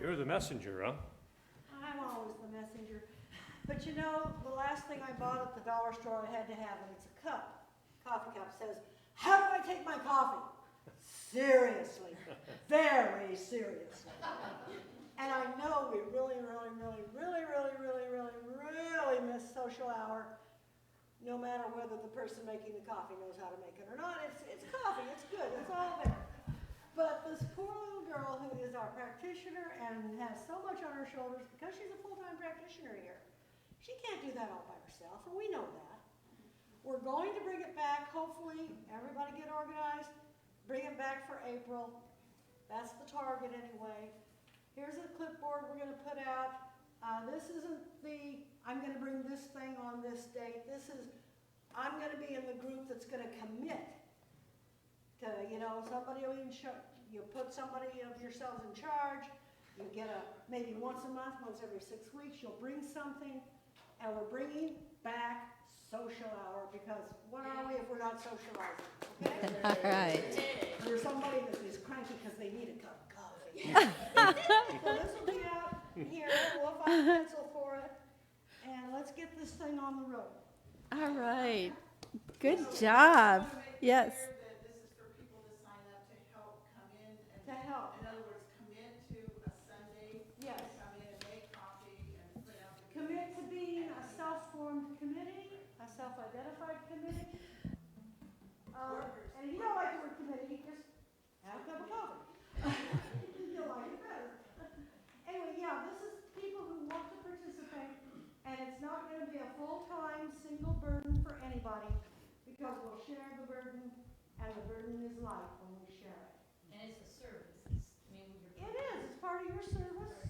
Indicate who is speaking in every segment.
Speaker 1: You're the messenger, huh?
Speaker 2: I'm always the messenger. But you know, the last thing I bought at the dollar store I had to have, and it's a cup, coffee cup, says, "How do I take my coffee?" Seriously, very seriously. And I know we really miss social hour, no matter whether the person making the coffee knows how to make it or not. It's coffee, it's good, it's all there. But this poor little girl who is our practitioner and has so much on her shoulders because she's a full-time practitioner here, she can't do that all by herself, and we know that. We're going to bring it back, hopefully, everybody get organized, bring it back for April. That's the target anyway. Here's a clipboard we're gonna put out. This isn't I'm gonna bring this thing on this date. I'm gonna be in the group that's gonna commit to, somebody will you put somebody of yourselves in charge. You get maybe once a month, once every 6 weeks, you'll bring something, and we're bringing back social hour, because what are we if we're not socializing, okay?
Speaker 3: All right.
Speaker 2: There's somebody that is cranky because they need a cup of coffee. So this will be out here, we'll find a pencil for it, and let's get this thing on the road.
Speaker 3: All right. Good job. Yes.
Speaker 4: That this is for people to sign up to help come in and,
Speaker 2: To help.
Speaker 4: in other words, commit to a Sunday.
Speaker 2: Yes.
Speaker 4: Come in and make coffee and put out the.
Speaker 2: Commit to being a self-formed committee, a self-identified committee. And if you don't like the word committee, just have a cup of coffee. You'll like it better. Anyway, yeah, this is people who want to participate, and it's not going to be a full-time, single burden for anybody, because we'll share the burden, and the burden is light when we share it.
Speaker 5: And it's a service.
Speaker 2: It is. It's part of your service.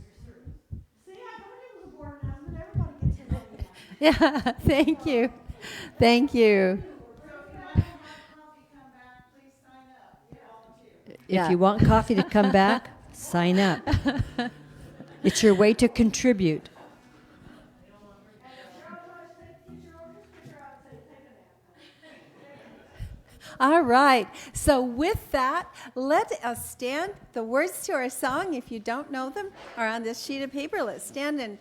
Speaker 2: See, I told you it was a board announcement. Everybody gets in on that.
Speaker 3: Yeah. Thank you. Thank you.
Speaker 5: If you want coffee to come back, sign up. It's your way to contribute.
Speaker 3: All right. So with that, let us stand. The words to our song, if you don't know them, are on this sheet of paper. Let's stand and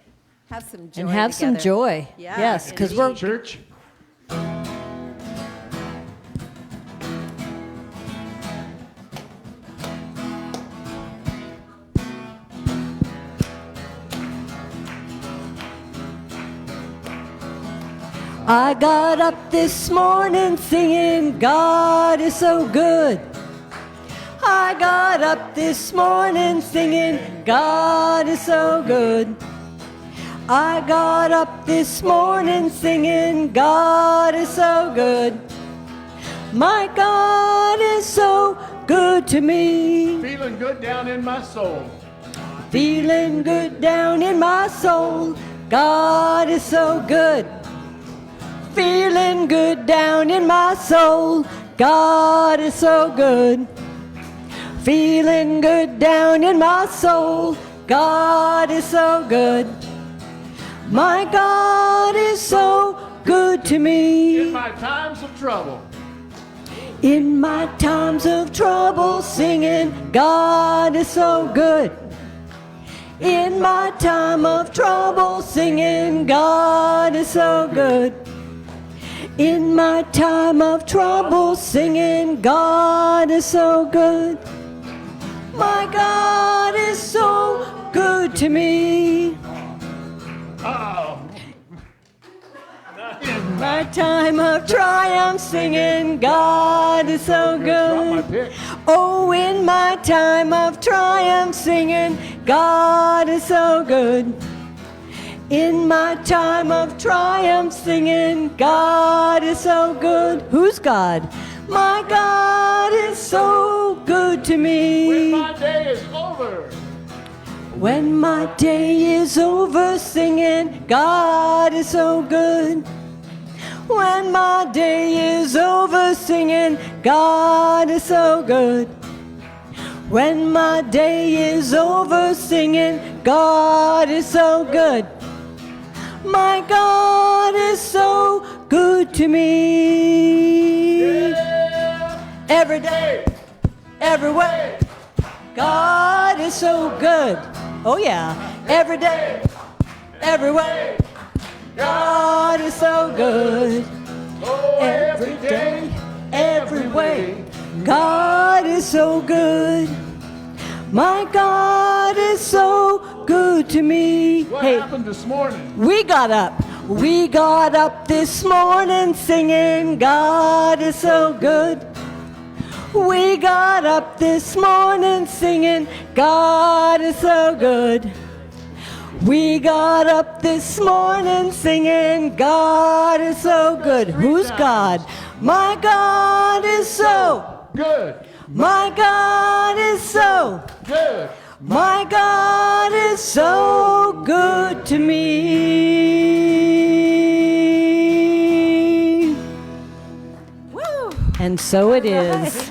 Speaker 3: have some joy
Speaker 5: And have some
Speaker 3: together.
Speaker 5: joy.
Speaker 3: Yeah,
Speaker 5: Yes, because we're
Speaker 1: Church.
Speaker 5: I got up this morning singing, God is so good. I got up this morning singing, God is so good. I got up this morning singing, God is so good. My God is so good to me.
Speaker 1: Feeling good down in my soul.
Speaker 5: Feeling good down in my soul. God is so good. Feeling good down in my soul. God is so good. Feeling good down in my soul. God is so good. My God is so good to me.
Speaker 1: In my times of trouble.
Speaker 5: In my times of trouble, singing, God is so good. In my time of trouble, singing, God is so good. In my time of trouble, singing, God is so good. My God is so good to me.
Speaker 1: Uh-oh.
Speaker 5: In my time of triumph, singing, God is so
Speaker 1: Drop my
Speaker 5: good.
Speaker 1: pick.
Speaker 5: Oh, in my time of triumph, singing, God is so good. In my time of triumph, singing, God is so good. Who's God? My God is so good to
Speaker 1: When
Speaker 5: me.
Speaker 1: my day is over.
Speaker 5: When my day is over, singing, God is so good. When my day is over, singing, God is so good. When my day is over, singing, God is so good. My God is so good to me.
Speaker 1: Yeah.
Speaker 5: Every day, every way, God is so good. Oh yeah, every day, every way. God is so good.
Speaker 1: Oh,
Speaker 5: Every day, every way. God is so good. My God is so good to me.
Speaker 1: What
Speaker 5: Hey,
Speaker 1: happened this morning?
Speaker 5: we got up. We got up this morning singing, God is so good. We got up this morning singing, God is so good. We got up this morning singing, God is so good. Who's God? My God is so.
Speaker 1: Good.
Speaker 5: My God is so.
Speaker 1: Good.
Speaker 5: My God is so good to me.
Speaker 3: Woo!
Speaker 5: And so it is.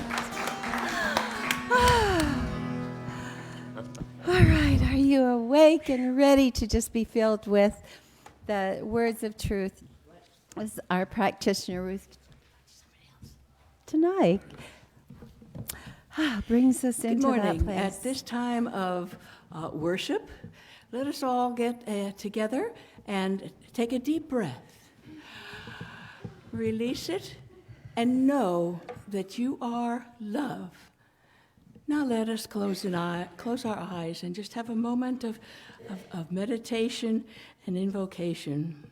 Speaker 3: All right, are you awake and ready to just be filled with the words of truth? As our practitioner, Ruth, tonight brings us
Speaker 6: Good
Speaker 3: into that
Speaker 6: morning.
Speaker 3: place.
Speaker 6: At this time of worship, let us all get together and take a deep breath. Release it and know that you are love. Now let us close our eyes and just have a moment of meditation and invocation.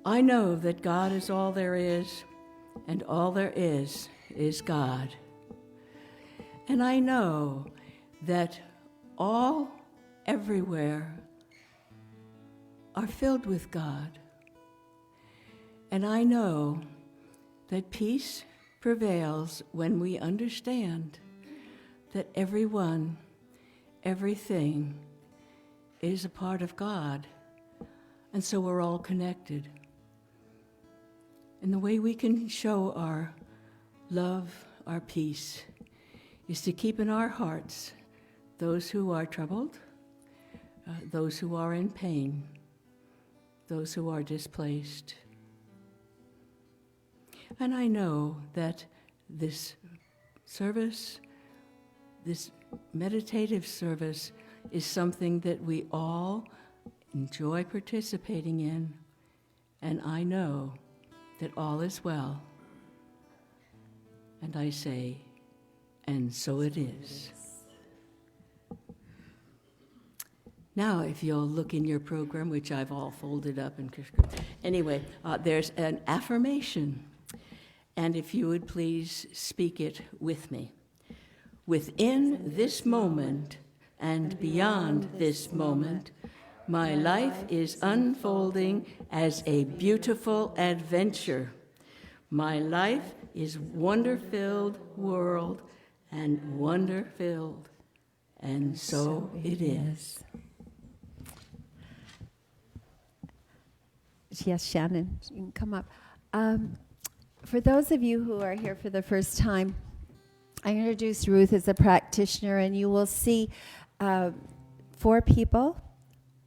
Speaker 6: I know that God is all there is, and all there is God. And I know that all, everywhere, are filled with God. And I know that peace prevails when we understand that everyone, everything is a part of God, and so we're all connected. And the way we can show our love, our peace, is to keep in our hearts those who are troubled, those who are in pain, those who are displaced. And I know that this service, this meditative service, is something that we all enjoy participating in, and I know that all is well. And I say, and so it is. Now, if you'll look in your program, which I've all folded up and anyway, there's an affirmation. And if you would please speak it with me. Within this moment and beyond this moment, my life is unfolding as a beautiful adventure. My life is wonder-filled world and wonder-filled, and so it is.
Speaker 3: Yes, Shannon, you can come up. For those of you who are here for the first time, I introduced Ruth as a practitioner, and you will see 4 people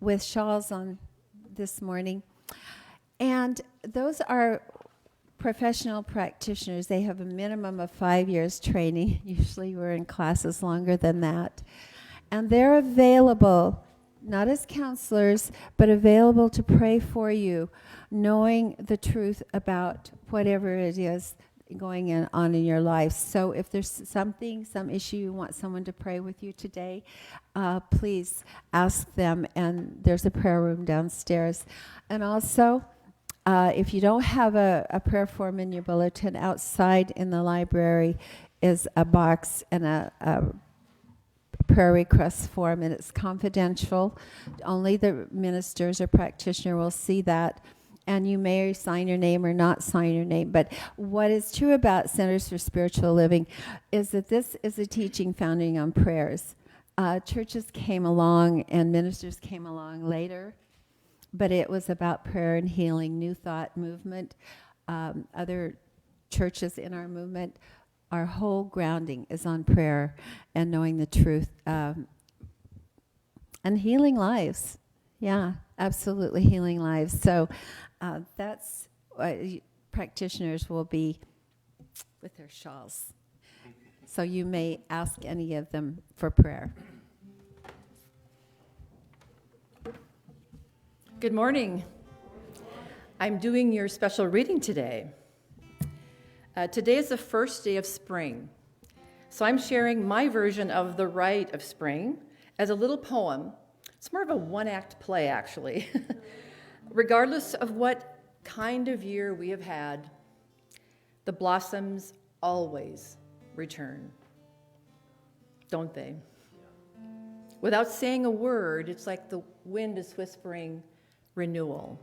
Speaker 3: with shawls on this morning. And those are professional practitioners. They have a minimum of 5 years training. Usually we're in classes longer than that. And they're available, not as counselors, but available to pray for you, knowing the truth about whatever it is going on in your life. So if there's some issue you want someone to pray with you today, please ask them, and there's a prayer room downstairs. And also, if you don't have a prayer form in your bulletin, outside in the library is a box and a prayer request form, and it's confidential. Only the ministers or practitioner will see that. And you may sign your name or not sign your name. But what is true about Centers for Spiritual Living is that this is a teaching founding on prayers. Churches came along and ministers came along later, but it was about prayer and healing, New Thought movement. Other churches in our movement, our whole grounding is on prayer and knowing the truth and healing lives. Yeah, absolutely healing lives. So that's practitioners will be with their shawls. So you may ask any of them for prayer.
Speaker 7: Good morning. I'm doing your special reading today. Today is the first day of spring. So I'm sharing my version of The Rite of Spring as a little poem. It's more of a one-act play, actually. Regardless of what kind of year we have had, the blossoms always return, don't they? Without saying a word, it's like the wind is whispering renewal.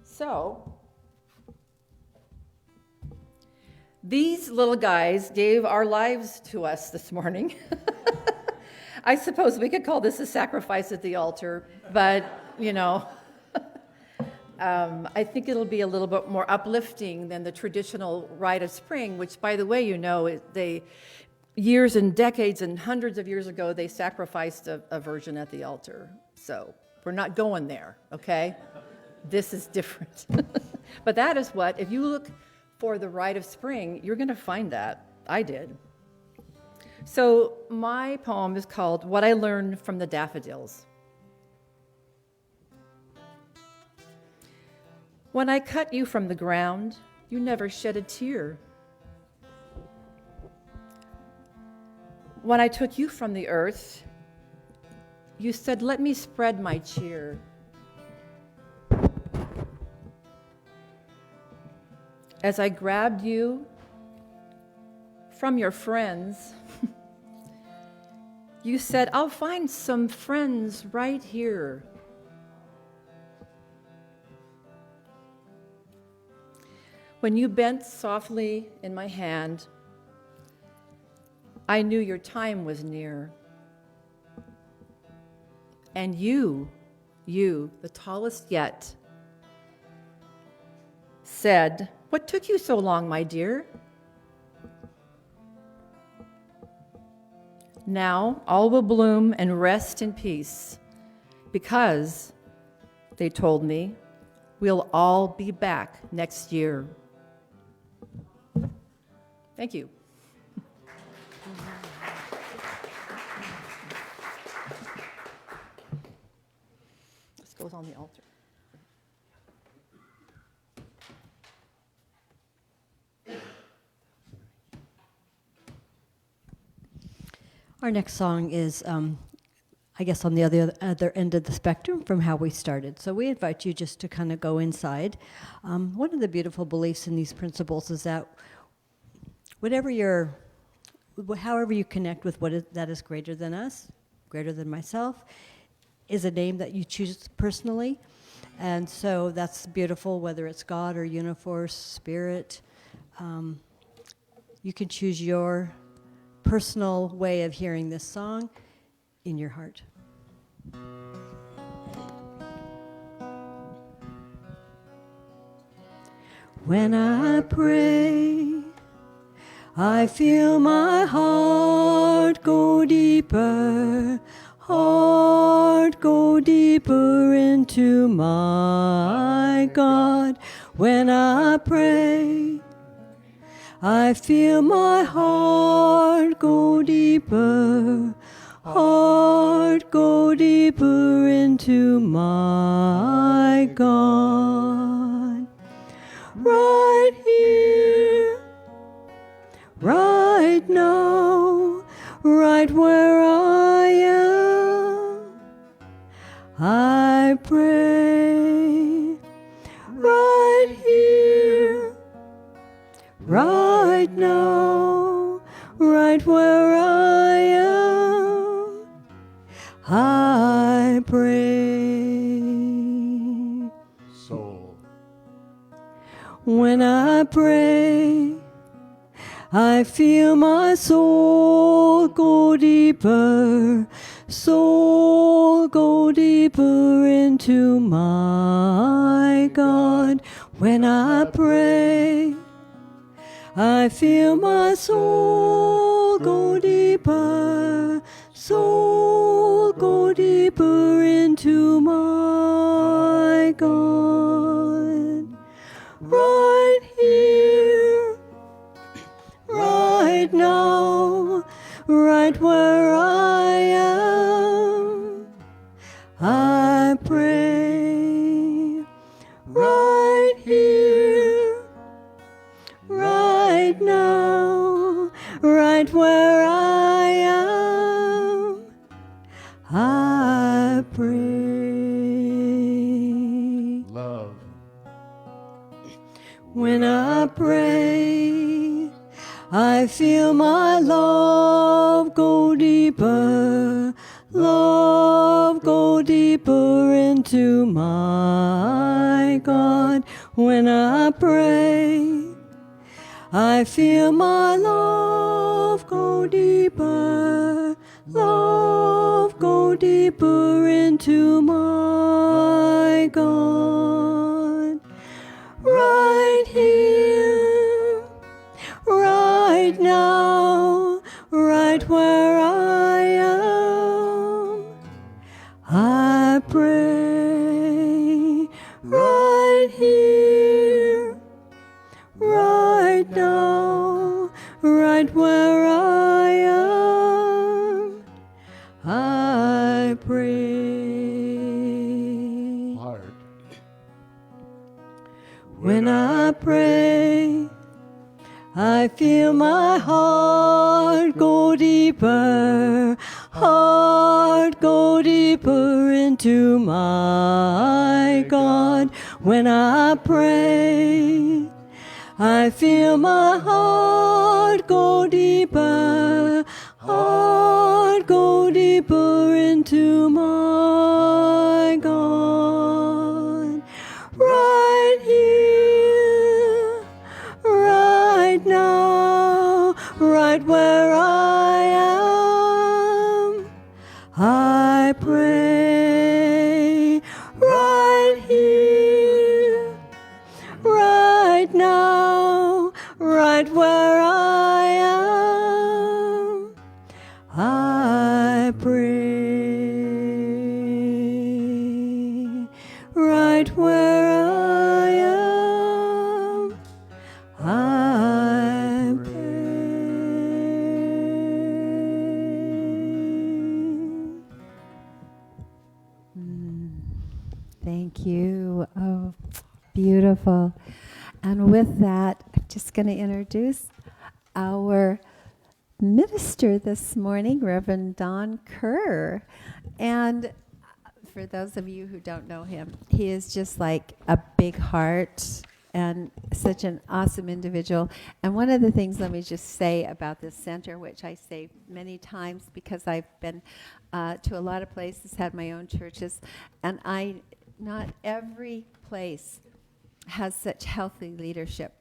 Speaker 7: So, these little guys gave our lives to us this morning. I suppose we could call this a sacrifice at the altar, but, I think it'll be a little bit more uplifting than the traditional rite of spring, which, by the way, they years and decades and hundreds of years ago, they sacrificed a virgin at the altar. So we're not going there, okay? This is different. But that is what, if you look for the rite of spring, you're going to find that. I did. So my poem is called What I Learned from the Daffodils. When I cut you from the ground, you never shed a tear. When I took you from the earth, you said, let me spread my cheer. As I grabbed you from your friends, you said, I'll find some friends right here. When you bent softly in my hand, I knew your time was near. And you, the tallest yet, said, what took you so long, my dear? Now all will bloom and rest in peace, because, they told me, we'll all be back next year. Thank you. This goes on the altar.
Speaker 5: Our next song is, I guess, on the other end of the spectrum from how we started. So we invite you just to kind of go inside. One of the beautiful beliefs in these principles is that however you connect with that is greater than us, greater than myself, is a name that you choose personally. And so that's beautiful, whether it's God or universe, spirit. You can choose your personal way of hearing this song in your heart. When I pray, I feel my heart go deeper into my God. When I pray, I feel my heart go deeper into my God. Right here, right now, right where I am, I pray. Right here, right now, right where I am, I pray.
Speaker 1: Soul.
Speaker 5: When I pray, I feel my soul go deeper into my God. When I pray, I feel my soul go deeper into my God. Right here, right right where I am. I pray right here, right now, right where I am. I pray.
Speaker 1: Love.
Speaker 5: When I pray, I feel my love go deeper, love go deeper into my God. When I pray, I feel my love go deeper, love go deeper into my God. Right here, right now, right where I am. I pray right here, right now, right where I am. I pray.
Speaker 1: Heart.
Speaker 5: When I pray, I feel my heart go deeper, heart go deeper into my God. When I pray, I feel my heart go deeper, heart go deeper into my God. Right here, right now, right where I am. I pray right here, right now, right where I am. I pray right where I am. I pray.
Speaker 3: Thank you. Oh, beautiful. And with that, I'm just going to introduce our minister this morning, Reverend Don Kerr. And for those of you who don't know him, he is just like a big heart and such an awesome individual. And one of the things, let me just say about this center, which I say many times because I've been to a lot of places, had my own churches, and not every place has such healthy leadership.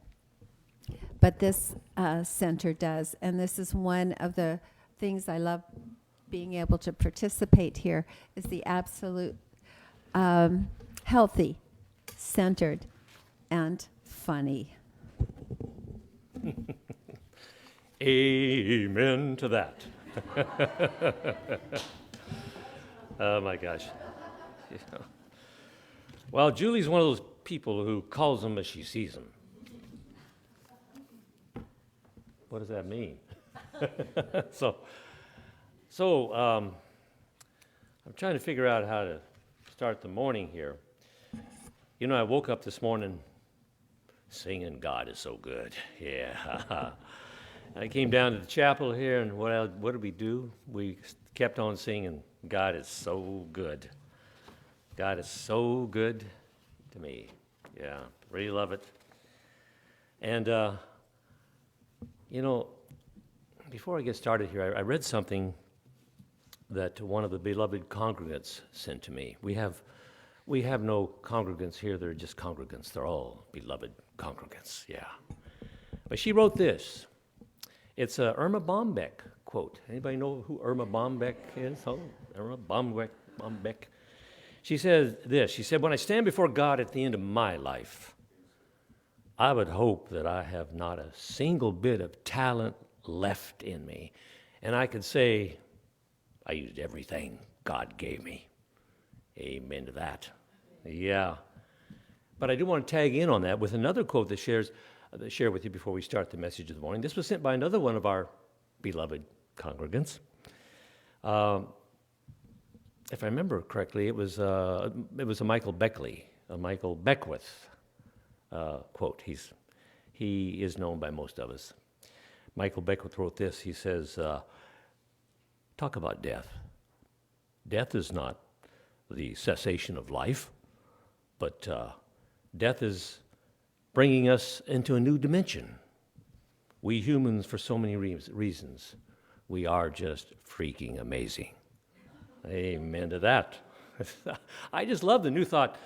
Speaker 3: But this center does, and this is one of the things I love being able to participate here, is the absolute healthy, centered, and funny.
Speaker 8: Amen to that. Oh my gosh. Yeah. Well, Julie's one of those people who calls them as she sees them. What does that mean? So I'm trying to figure out how to start the morning here. You know, I woke up this morning singing "God is so good." Yeah. I came down to the chapel here, and what did we do? We kept on singing "God is so good." God is so good to me. Yeah, really love it. And you know, before I get started here, I read something that one of the beloved congregants sent to me. We have no congregants here. They're just congregants. They're all beloved congregants. Yeah. But she wrote this. It's a Irma Bombeck quote. Anybody know who Irma Bombeck is? Oh, Irma Bombeck. She says this. She said, "When I stand before God at the end of my life, I would hope that I have not a single bit of talent left in me, and I could say I used everything God gave me." Amen to that. Yeah. But I do want to tag in on that with another quote that share with you before we start the message of the morning. This was sent by another one of our beloved congregants. If I remember correctly, it was a Michael Beckwith quote. He is known by most of us. Michael Beckwith wrote this. He says, talk about death. Death is not the cessation of life, but death is bringing us into a new dimension. We humans, for so many reasons, we are just freaking amazing. Amen to that. I just love the New Thought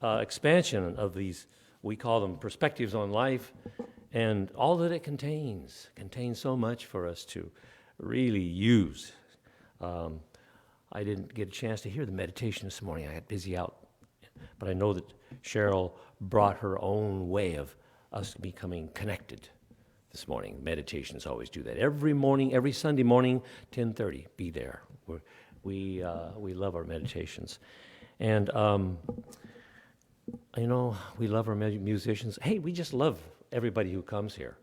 Speaker 8: expansion of these, we call them perspectives on life, and all that it contains so much for us to really use. I didn't get a chance to hear the meditation this morning. I got busy out. But I know that Cheryl brought her own way of us becoming connected this morning. Meditations always do that. Every morning, every Sunday morning, 10:30, be there. We love our meditations. And, we love our musicians. Hey, we just love everybody who comes here.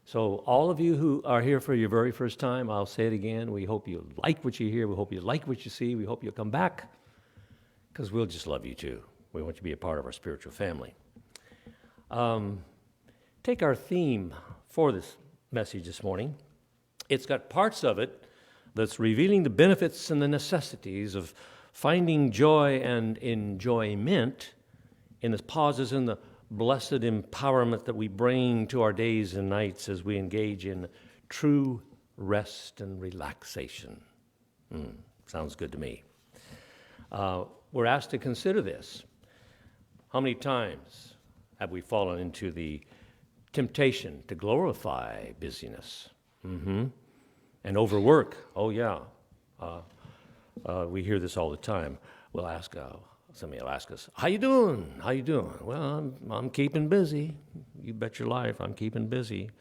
Speaker 8: So all of you who are here for your very first time, I'll say it again, we hope you like what you hear. We hope you like what you see. We hope you'll come back, because we'll just love you too. We want you to be a part of our spiritual family. Take our theme for this message this morning. It's got parts of it that's revealing the benefits and the necessities of finding joy and enjoyment in the pauses and the blessed empowerment that we bring to our days and nights as we engage in true rest and relaxation. Sounds good to me. We're asked to consider this. How many times have we fallen into the temptation to glorify busyness? And overwork. Oh, yeah. We hear this all the time. We'll ask, somebody will ask us, how you doing? How you doing? Well, I'm keeping busy. You bet your life I'm keeping busy.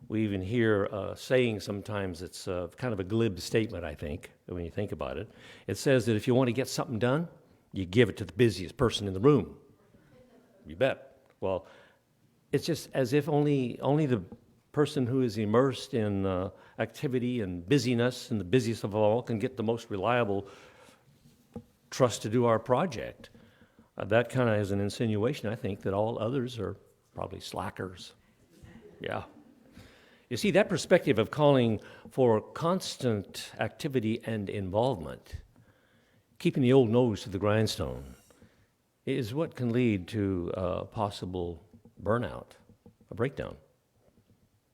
Speaker 8: We even hear saying sometimes, it's kind of a glib statement, I think, when you think about it. It says that if you want to get something done, you give it to the busiest person in the room. You bet. Well, it's just as if only the person who is immersed in activity and busyness, and the busiest of all, can get the most reliable trust to do our project. That kind of is an insinuation, I think, that all others are probably slackers. Yeah. You see, that perspective of calling for constant activity and involvement, keeping the old nose to the grindstone, is what can lead to possible burnout, a breakdown.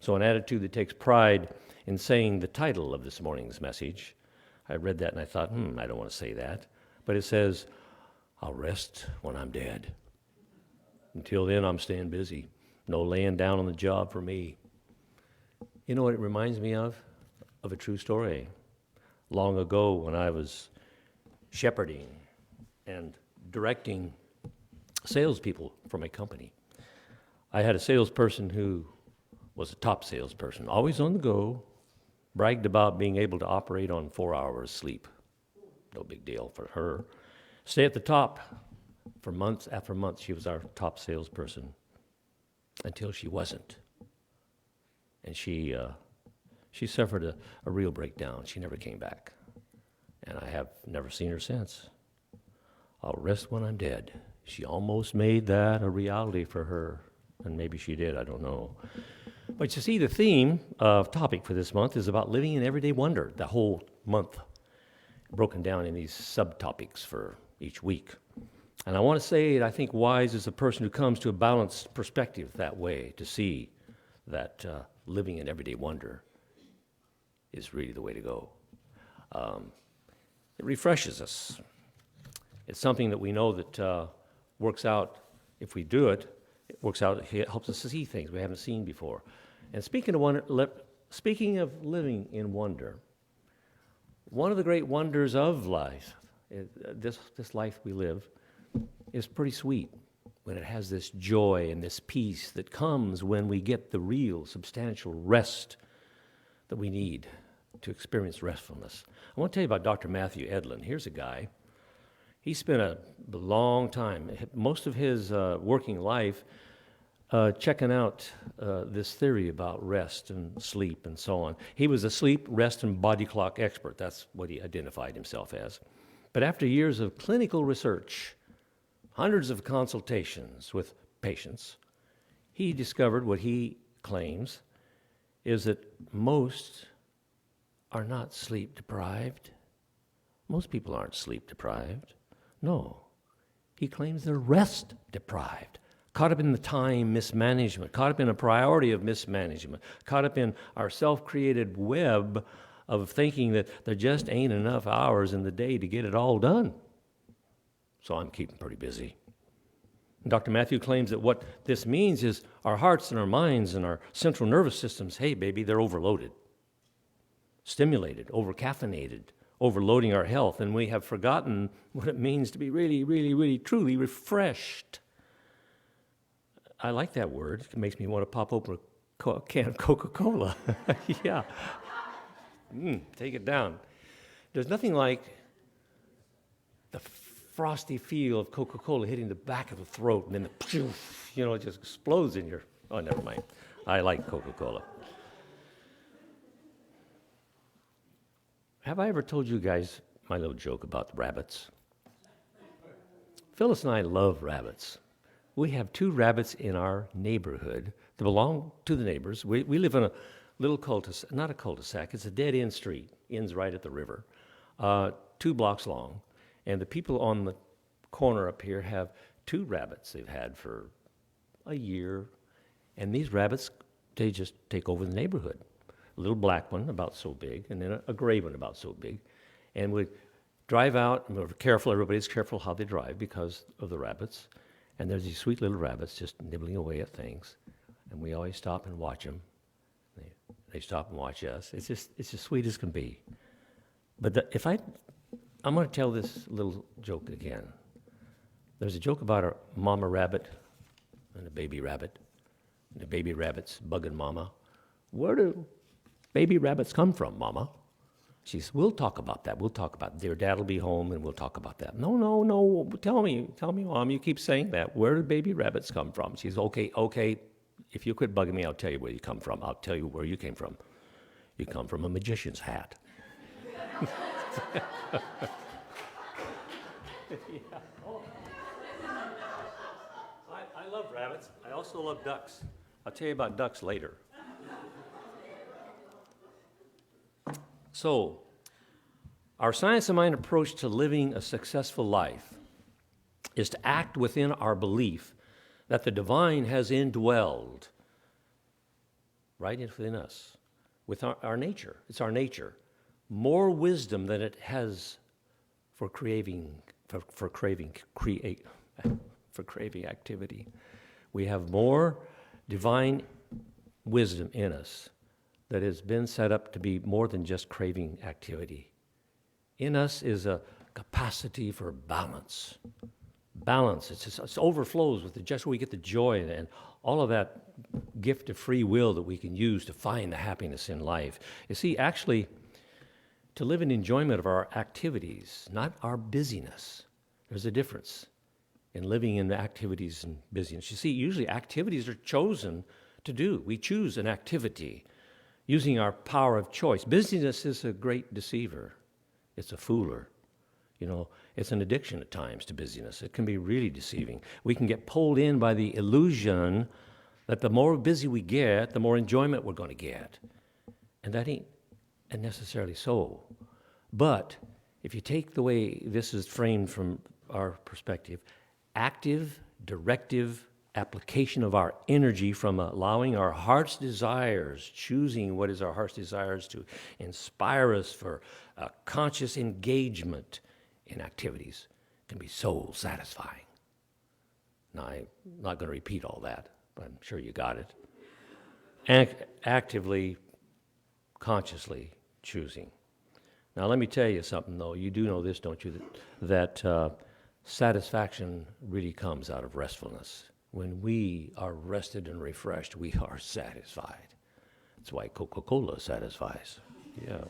Speaker 8: So an attitude that takes pride in saying the title of this morning's message, I read that and I thought, I don't want to say that. But it says, I'll rest when I'm dead. Until then, I'm staying busy. No laying down on the job for me. You know what it reminds me of? Of a true story. Long ago, when I was shepherding and directing salespeople for my company, I had a salesperson who was a top salesperson, always on the go, bragged about being able to operate on 4 hours sleep. No big deal for her. Stay at the top. For months after months, she was our top salesperson until she wasn't. And she suffered a real breakdown. She never came back. And I have never seen her since. I'll rest when I'm dead. She almost made that a reality for her. And maybe she did, I don't know. But you see, the theme of topic for this month is about living in everyday wonder, the whole month, broken down in these subtopics for each week. And I want to say that I think wise is the person who comes to a balanced perspective that way, to see that living in everyday wonder is really the way to go. It refreshes us. It's something that we know that works out if we do it. It works out, it helps us to see things we haven't seen before. And speaking of living in wonder, one of the great wonders of life, this life we live, is pretty sweet when it has this joy and this peace that comes when we get the real, substantial rest that we need to experience restfulness. I want to tell you about Dr. Matthew Edlin. Here's a guy. He spent a long time, most of his working life, checking out this theory about rest and sleep and so on. He was a sleep, rest, and body clock expert. That's what he identified himself as. But after years of clinical research, hundreds of consultations with patients, he discovered what he claims is that most are not sleep deprived. Most people aren't sleep deprived. No. He claims they're rest deprived, caught up in the time mismanagement, caught up in a priority of mismanagement, caught up in our self-created web of thinking that there just ain't enough hours in the day to get it all done. So I'm keeping pretty busy. Dr. Matthew claims that what this means is our hearts and our minds and our central nervous systems, hey, baby, they're overloaded, stimulated, overcaffeinated, overloading our health, and we have forgotten what it means to be really, really, really, truly refreshed. I like that word. It makes me want to pop open a can of Coca-Cola. Yeah. Take it down. There's nothing like the frosty feel of Coca-Cola hitting the back of the throat, and then it just explodes in your... Oh, never mind. I like Coca-Cola. Have I ever told you guys my little joke about the rabbits? Phyllis and I love rabbits. We have 2 rabbits in our neighborhood that belong to the neighbors. We live in a little cul-de-sac, not a cul-de-sac, it's a dead-end street, ends right at the river, 2 blocks long. And the people on the corner up here have 2 rabbits they've had for a year. And these rabbits, they just take over the neighborhood. A little black one about so big, and then a gray one about so big. And we drive out, and we're careful, everybody's careful how they drive because of the rabbits. And there's these sweet little rabbits just nibbling away at things. And we always stop and watch them. They stop and watch us. It's as sweet as can be. But I'm going to tell this little joke again. There's a joke about a mama rabbit and a baby rabbit. And the baby rabbit's bugging mama. Where do baby rabbits come from, mama? She says, we'll talk about that. We'll talk about it. Their dad will be home and we'll talk about that. No. Tell me, Mom. You keep saying that. Where do baby rabbits come from? She says, okay. If you quit bugging me, I'll tell you where you come from. I'll tell you where you came from. You come from a magician's hat. Yeah. Oh. I love rabbits. I also love ducks. I'll tell you about ducks later. So, our science of mind approach to living a successful life is to act within our belief that the divine has indwelled right within us, with our nature. It's our nature. More wisdom than it has for craving activity. We have more divine wisdom in us that has been set up to be more than just craving activity. In us is a capacity for balance. Balance, it overflows with just where we get the joy and all of that gift of free will that we can use to find the happiness in life. You see, actually, to live in enjoyment of our activities, not our busyness. There's a difference in living in the activities and busyness. You see, usually activities are chosen to do. We choose an activity using our power of choice. Busyness is a great deceiver. It's a fooler. You know, it's an addiction at times to busyness. It can be really deceiving. We can get pulled in by the illusion that the more busy we get, the more enjoyment we're going to get. And that ain't necessarily so. But if you take the way this is framed from our perspective, active, directive application of our energy from allowing our heart's desires, choosing what is our heart's desires to inspire us for conscious engagement in activities can be so satisfying. Now, I'm not going to repeat all that, but I'm sure you got it. Actively, consciously choosing. Now, let me tell you something, though. You do know this, don't you, that satisfaction really comes out of restfulness. When we are rested and refreshed, we are satisfied. That's why Coca-Cola satisfies. Yeah.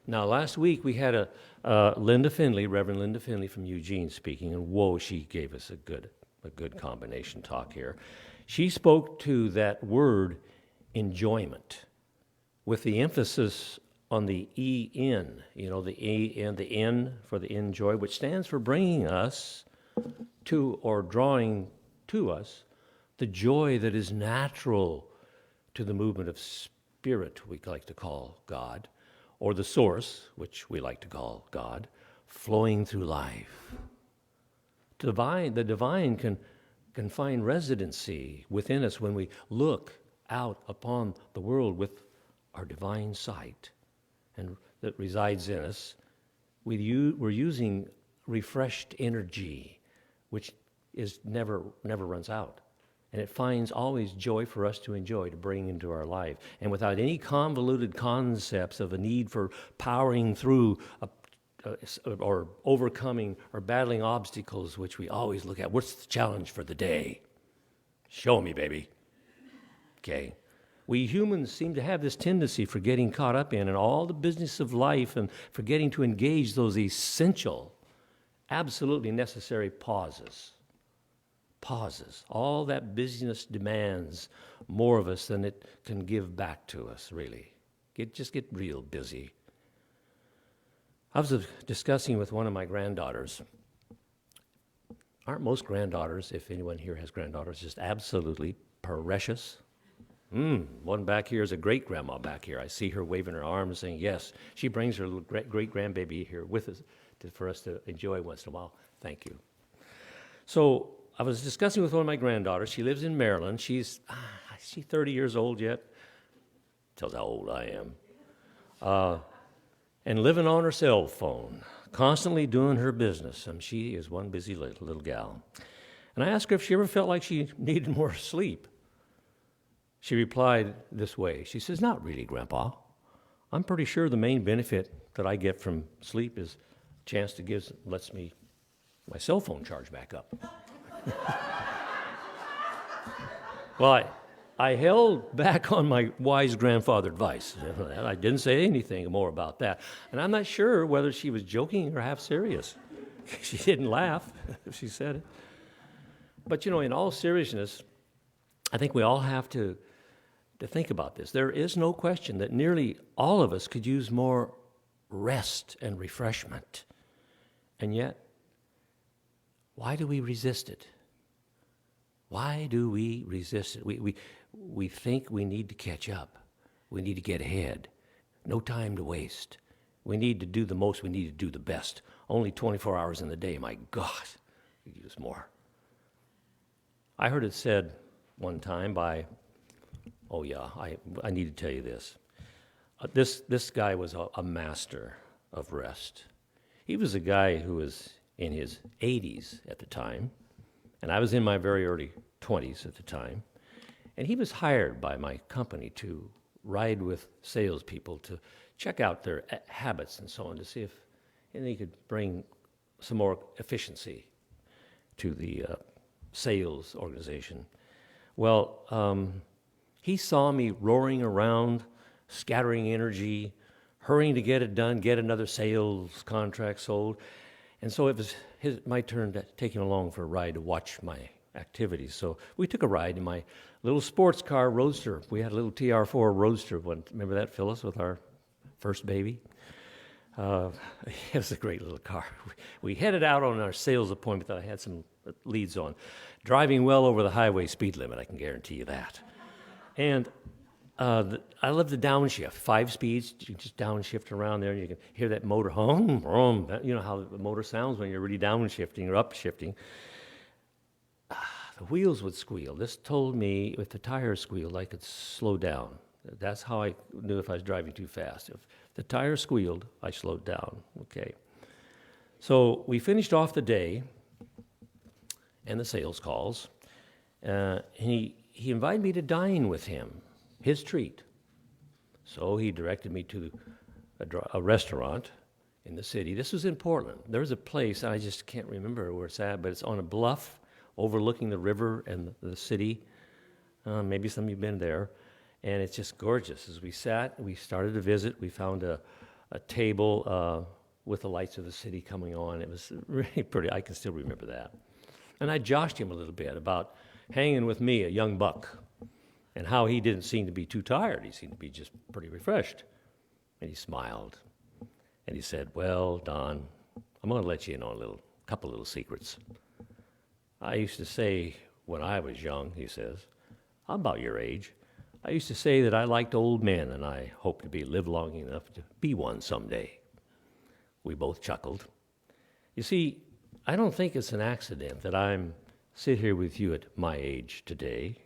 Speaker 8: Now, last week we had a Linda Finley, Reverend Linda Finley from Eugene speaking, and whoa, she gave us a good combination talk here. She spoke to that word enjoyment with the emphasis on the E-N, the E-N, the N for the enjoy, which stands for bringing us to or drawing to us the joy that is natural to the movement of spirit, we like to call God, or the source, which we like to call God, flowing through life. The divine can find residency within us when we look out upon the world with our divine sight and that resides in us. We're using refreshed energy, which is never runs out. And it finds always joy for us to enjoy, to bring into our life. And without any convoluted concepts of a need for powering through or overcoming or battling obstacles, which we always look at. What's the challenge for the day? Show me, baby. Okay. We humans seem to have this tendency for getting caught up in all the business of life and forgetting to engage those essential, absolutely necessary pauses. All that busyness demands more of us than it can give back to us, really. Just get real busy. I was discussing with one of my granddaughters. Aren't most granddaughters, if anyone here has granddaughters, just absolutely precious? One back here is a great-grandma back here. I see her waving her arms saying, yes, she brings her little great-grandbaby here with us for us to enjoy once in a while. Thank you. So I was discussing with one of my granddaughters. She lives in Maryland. She's 30 years old yet. Tells how old I am. And living on her cell phone, constantly doing her business. And she is one busy little gal. And I asked her if she ever felt like she needed more sleep. She replied this way. She says, not really, Grandpa. I'm pretty sure the main benefit that I get from sleep is a chance to lets me my cell phone charge back up. Well, I held back on my wise grandfather advice. I didn't say anything more about that. And I'm not sure whether she was joking or half serious. She didn't laugh if she said it. But, in all seriousness, I think we all have to think about this. There is no question that nearly all of us could use more rest and refreshment. And yet, why do we resist it? Why do we resist it? We think we need to catch up. We need to get ahead. No time to waste. We need to do the most. We need to do the best. Only 24 hours in the day. My God, we use more. I heard it said one time by, I need to tell you this. This guy was a master of rest. He was a guy who was in his 80s at the time, and I was in my very early 20s at the time, and he was hired by my company to ride with salespeople to check out their habits and so on to see if he could bring some more efficiency to the sales organization. Well, he saw me roaring around, scattering energy, hurrying to get it done, get another sales contract sold. And so it was my turn to take him along for a ride to watch my activities. So we took a ride in my little sports car Roadster. We had a little TR4 Roadster. Remember that, Phyllis, with our first baby? It was a great little car. We headed out on our sales appointment that I had some leads on, driving well over the highway speed limit, I can guarantee you that. And I love the downshift, 5 speeds. You can just downshift around there, and you can hear that motor hum. You know how the motor sounds when you're really downshifting or upshifting. The wheels would squeal. This told me if the tires squealed, I could slow down. That's how I knew if I was driving too fast. If the tire squealed, I slowed down. Okay. So we finished off the day and the sales calls. He invited me to dine with him, his treat. So he directed me to a restaurant in the city. This was in Portland. There was a place, I just can't remember where it's at, but it's on a bluff overlooking the river and the city. Maybe some of you have been there. And it's just gorgeous. As we sat, we started to visit. We found a table with the lights of the city coming on. It was really pretty. I can still remember that. And I joshed him a little bit about hanging with me, a young buck, and how he didn't seem to be too tired. He seemed to be just pretty refreshed. And he smiled. And he said, well, Don, I'm going to let you in on a couple little secrets. I used to say when I was young, he says, I'm about your age, I used to say that I liked old men, and I hope to live long enough to be one someday. We both chuckled. You see, I don't think it's an accident that I'm sit here with you at my age today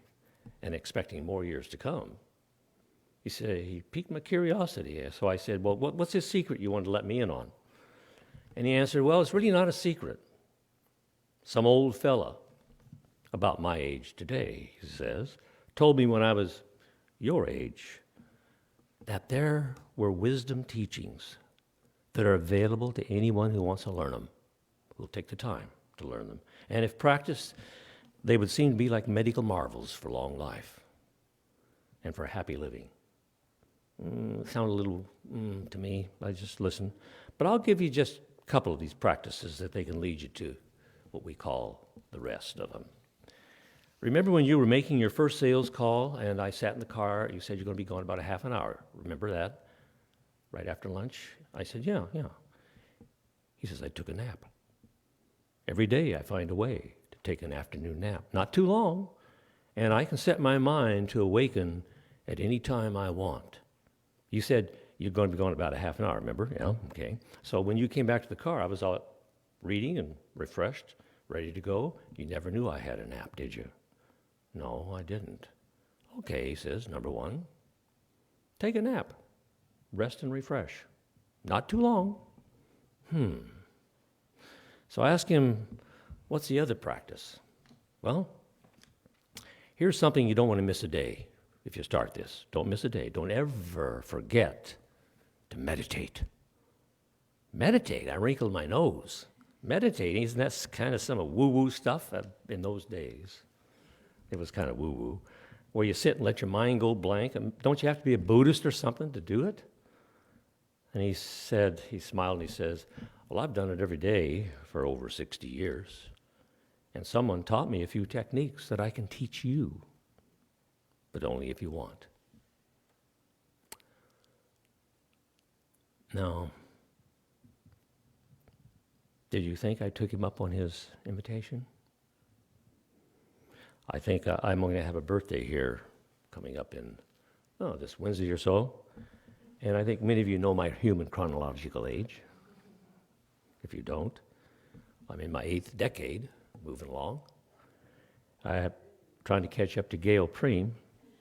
Speaker 8: and expecting more years to come. He said, he piqued my curiosity. So I said, well, what's this secret you wanted to let me in on? And he answered, well, it's really not a secret. Some old fella about my age today, he says, told me when I was your age that there were wisdom teachings that are available to anyone who wants to learn them, who will take the time to learn them. And if practiced, they would seem to be like medical marvels for long life and for happy living. It sounded a little to me. I just listened. But I'll give you just a couple of these practices that they can lead you to what we call the rest of them. Remember when you were making your first sales call and I sat in the car, you said you're going to be gone about a half an hour. Remember that? Right after lunch? I said, yeah. He says, I took a nap. Every day I find a way to take an afternoon nap. Not too long, and I can set my mind to awaken at any time I want. You said you're going to be gone about a half an hour, remember? Yeah, okay. So when you came back to the car, I was out reading and refreshed, ready to go. You never knew I had a nap, did you? No, I didn't. Okay, he says, number one, take a nap. Rest and refresh. Not too long. So I asked him, what's the other practice? Well, here's something you don't want to miss a day if you start this. Don't miss a day. Don't ever forget to meditate. Meditate. I wrinkled my nose. Meditating, isn't that kind of some woo-woo stuff in those days? It was kind of woo-woo, where you sit and let your mind go blank. And don't you have to be a Buddhist or something to do it? And he smiled and he says, well, I've done it every day for over 60 years. And someone taught me a few techniques that I can teach you, but only if you want. Now, did you think I took him up on his invitation? I think I'm going to have a birthday here coming up in, this Wednesday or so. And I think many of you know my human chronological age. If you don't, I'm in my 8th decade, moving along. I'm trying to catch up to Gail Preem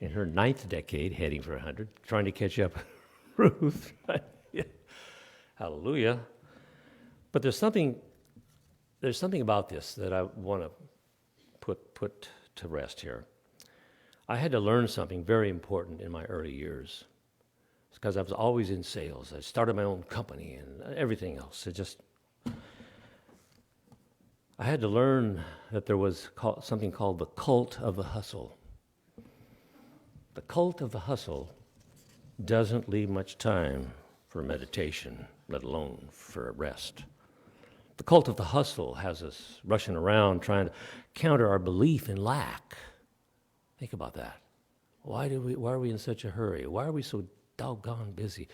Speaker 8: in her 9th decade, heading for 100, trying to catch up Ruth. Yeah. Hallelujah. But there's something about this that I want to put to rest here. I had to learn something very important in my early years. It's because I was always in sales. I started my own company and everything else. I had to learn that there was something called the cult of the hustle. The cult of the hustle doesn't leave much time for meditation, let alone for rest. The cult of the hustle has us rushing around trying to counter our belief in lack. Think about that. Why are we in such a hurry? Why are we so doggone busy?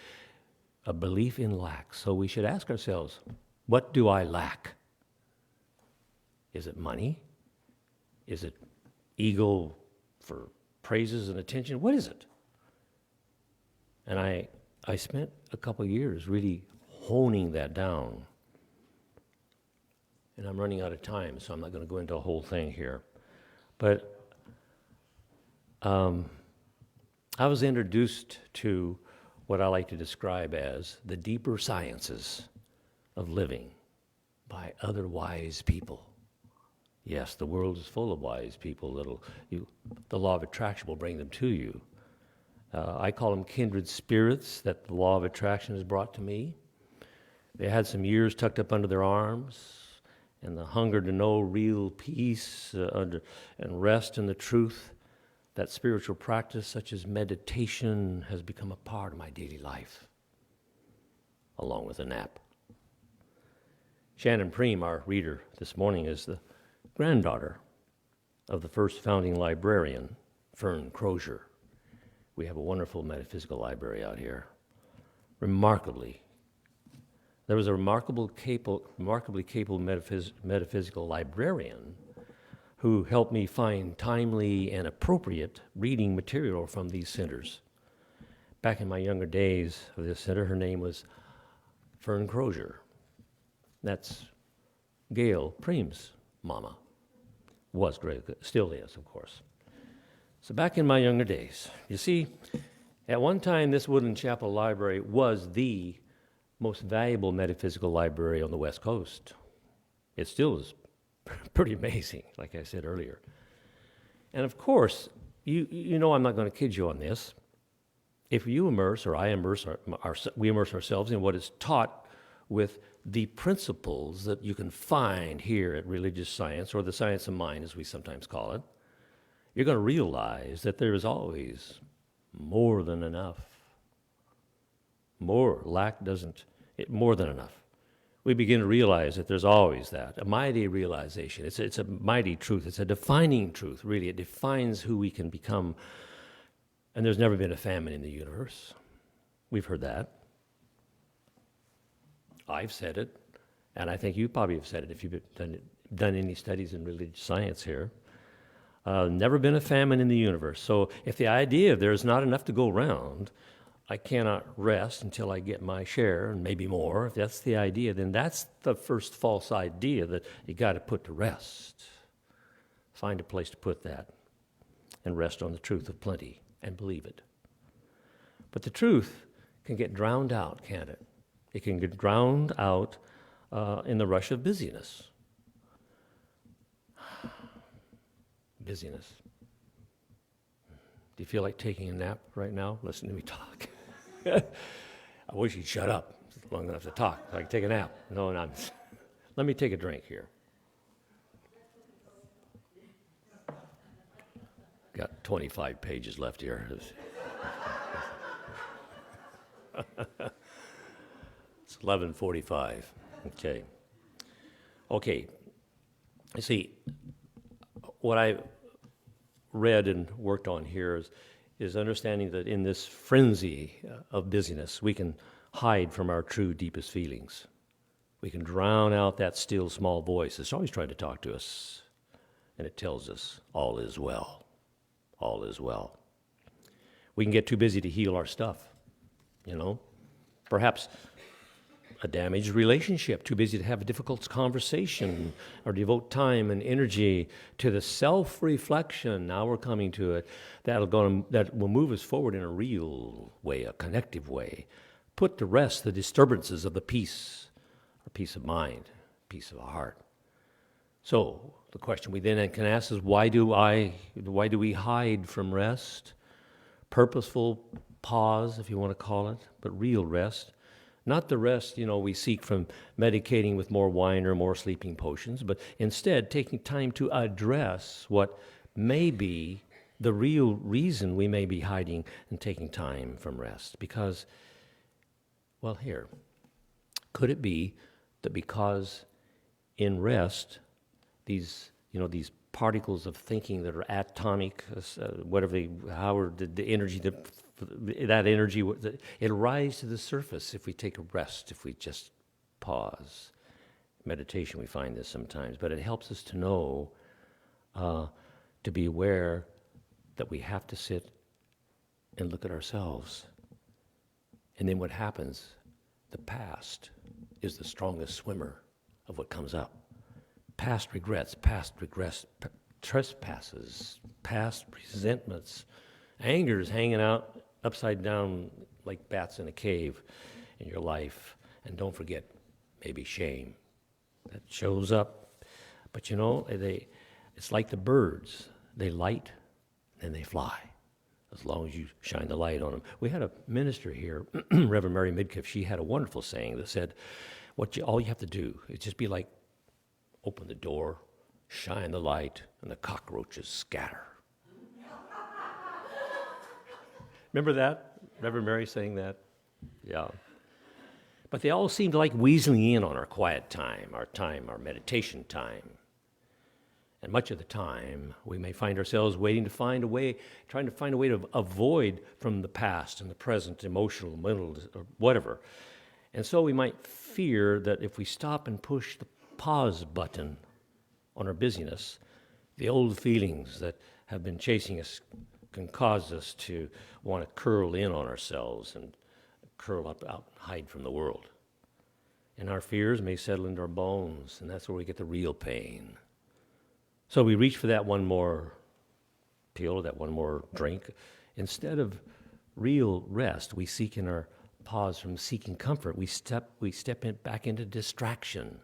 Speaker 8: A belief in lack. So we should ask ourselves, what do I lack? Is it money? Is it ego for praises and attention? What is it? And I spent a couple of years really honing that down. And I'm running out of time, so I'm not going to go into a whole thing here. But I was introduced to what I like to describe as the deeper sciences of living by other wise people. Yes, the world is full of wise people. The law of attraction will bring them to you. I call them kindred spirits that the law of attraction has brought to me. They had some years tucked up under their arms, and the hunger to know real peace and rest in the truth. That spiritual practice, such as meditation, has become a part of my daily life, along with a nap. Shannon Preem, our reader this morning, is the granddaughter of the first founding librarian, Fern Crozier. We have a wonderful metaphysical library out here. Remarkably. There was a remarkably capable metaphysical librarian who helped me find timely and appropriate reading material from these centers. Back in my younger days of this center, her name was Fern Crozier. That's Gail Preem's mama. Was great, still is, of course. So back in my younger days, you see, at one time this Woodland Chapel Library was the most valuable metaphysical library on the West Coast. It still is pretty amazing, like I said earlier. And of course, you know I'm not going to kid you on this. If you immerse, or I immerse, we immerse ourselves in what is taught with the principles that you can find here at religious science, or the science of mind, as we sometimes call it, you're going to realize that there is always more than enough. More than enough. We begin to realize that there's always that, a mighty realization. It's a mighty truth. It's a defining truth, really. It defines who we can become. And there's never been a famine in the universe. We've heard that. I've said it, and I think you probably have said it if you've done any studies in religious science here. Never been a famine in the universe. So if the idea of there's not enough to go around, I cannot rest until I get my share, and maybe more, if that's the idea, then that's the first false idea that you got to put to rest. Find a place to put that and rest on the truth of plenty and believe it. But the truth can get drowned out, can't it? It can get drowned out in the rush of busyness. Busyness. Do you feel like taking a nap right now? Listen to me talk. I wish you'd shut up long enough to talk so I can take a nap. No, let me take a drink here. Got 25 pages left here. It's 11:45. Okay. You see, what I read and worked on here is understanding that in this frenzy of busyness, we can hide from our true, deepest feelings. We can drown out that still, small voice that's always trying to talk to us, and it tells us all is well. All is well. We can get too busy to heal our stuff, Perhaps a damaged relationship, too busy to have a difficult conversation or devote time and energy to the self-reflection, now we're coming to it, that will move us forward in a real way, a connective way. Put to rest the disturbances of the peace, or peace of mind, peace of heart. So the question we then can ask is, why do we hide from rest? Purposeful pause, if you want to call it, but real rest. Not the rest, we seek from medicating with more wine or more sleeping potions, but instead taking time to address what may be the real reason we may be hiding and taking time from rest. Because, could it be that because in rest, these particles of thinking that are atomic, the energy that energy, it'll rise to the surface if we take a rest, if we just pause. Meditation, we find this sometimes, but it helps us to know, to be aware that we have to sit and look at ourselves. And then what happens? The past is the strongest swimmer of what comes up. Past regrets, trespasses, past resentments, anger's hanging out upside down like bats in a cave in your life. And don't forget, maybe shame. That shows up. But it's like the birds. They light and they fly, as long as you shine the light on them. We had a minister here, Reverend Mary Midkiff. She had a wonderful saying that said, all you have to do is just be like, open the door, shine the light, and the cockroaches scatter. Remember that? Reverend Mary saying that? Yeah. But they all seem to like weaseling in on our quiet time, our meditation time. And much of the time, we may find ourselves trying to find a way to avoid from the past and the present, emotional, mental, or whatever. And so we might fear that if we stop and push the pause button on our busyness, the old feelings that have been chasing us can cause us to want to curl in on ourselves and curl up out and hide from the world. And our fears may settle into our bones, and that's where we get the real pain. So we reach for that one more pill, that one more drink. Instead of real rest, we seek in our pause from seeking comfort. We step back into distraction.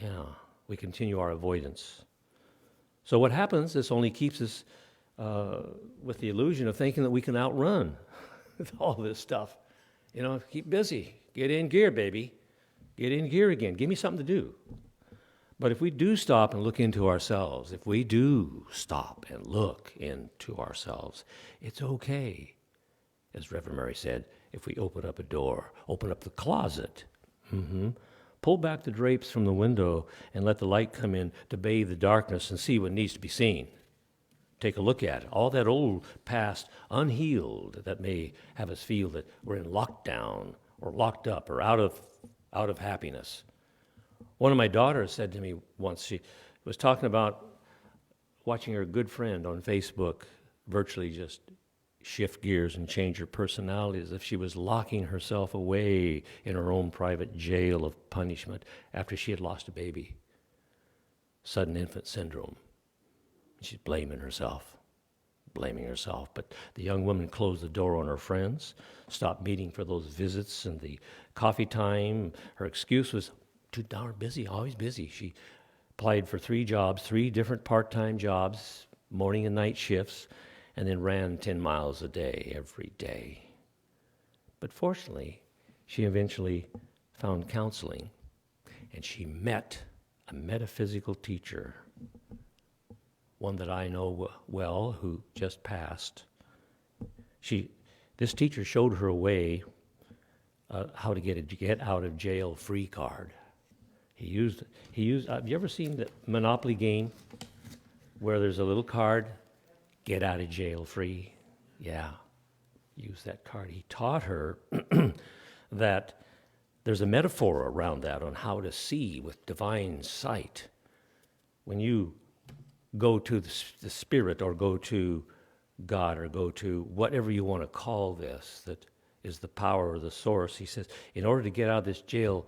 Speaker 8: Yeah, we continue our avoidance. So what happens, this only keeps us with the illusion of thinking that we can outrun all this stuff. Keep busy. Get in gear, baby. Get in gear again. Give me something to do. But if we do stop and look into ourselves, if we do stop and look into ourselves, it's okay. As Reverend Mary said, if we open up a door, open up the closet, pull back the drapes from the window and let the light come in to bathe the darkness and see what needs to be seen. Take a look at it. All that old past unhealed that may have us feel that we're in lockdown or locked up or out of happiness. One of my daughters said to me once, she was talking about watching her good friend on Facebook virtually just shift gears and change her personality as if she was locking herself away in her own private jail of punishment after she had lost a baby. Sudden infant syndrome. She's blaming herself. But the young woman closed the door on her friends, stopped meeting for those visits and the coffee time. Her excuse was too darn busy, always busy. She applied for 3 jobs, 3 different part-time jobs, morning and night shifts, and then ran 10 miles a day, every day. But fortunately, she eventually found counseling, and she met a metaphysical teacher, one that I know well, who just passed. This teacher showed her a way how to get a get out of jail free card. He used. Have you ever seen the Monopoly game where there's a little card, get out of jail free? Yeah, use that card. He taught her that there's a metaphor around that on how to see with divine sight. When you go to the Spirit or go to God or go to whatever you want to call this, that is the power or the source, he says, in order to get out of this jail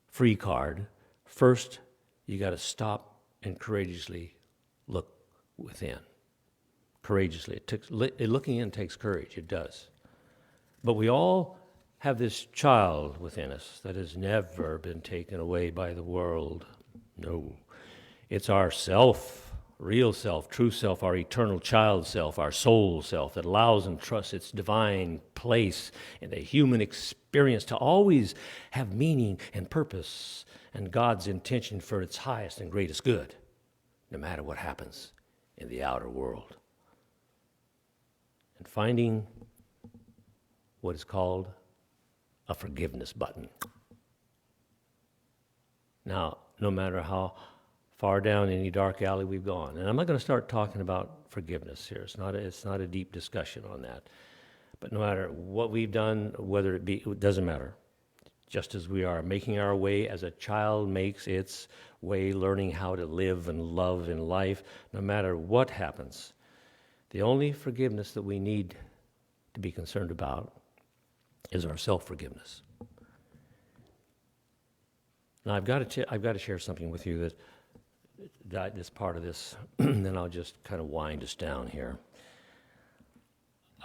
Speaker 8: free card, first you got to stop and courageously look within. Courageously. Looking in takes courage, it does. But we all have this child within us that has never been taken away by the world. No. It's our self, real self, true self, our eternal child self, our soul self that allows and trusts its divine place in the human experience to always have meaning and purpose and God's intention for its highest and greatest good, no matter what happens in the outer world. And finding what is called a forgiveness button. Now, no matter how far down any dark alley we've gone, and I'm not going to start talking about forgiveness here. It's not a deep discussion on that. But no matter what we've done, whether it be, it doesn't matter. Just as we are making our way as a child makes its way, learning how to live and love in life, no matter what happens, the only forgiveness that we need to be concerned about is our self-forgiveness. Now, I've got to share something with you that this part of this, and then I'll just kind of wind us down here.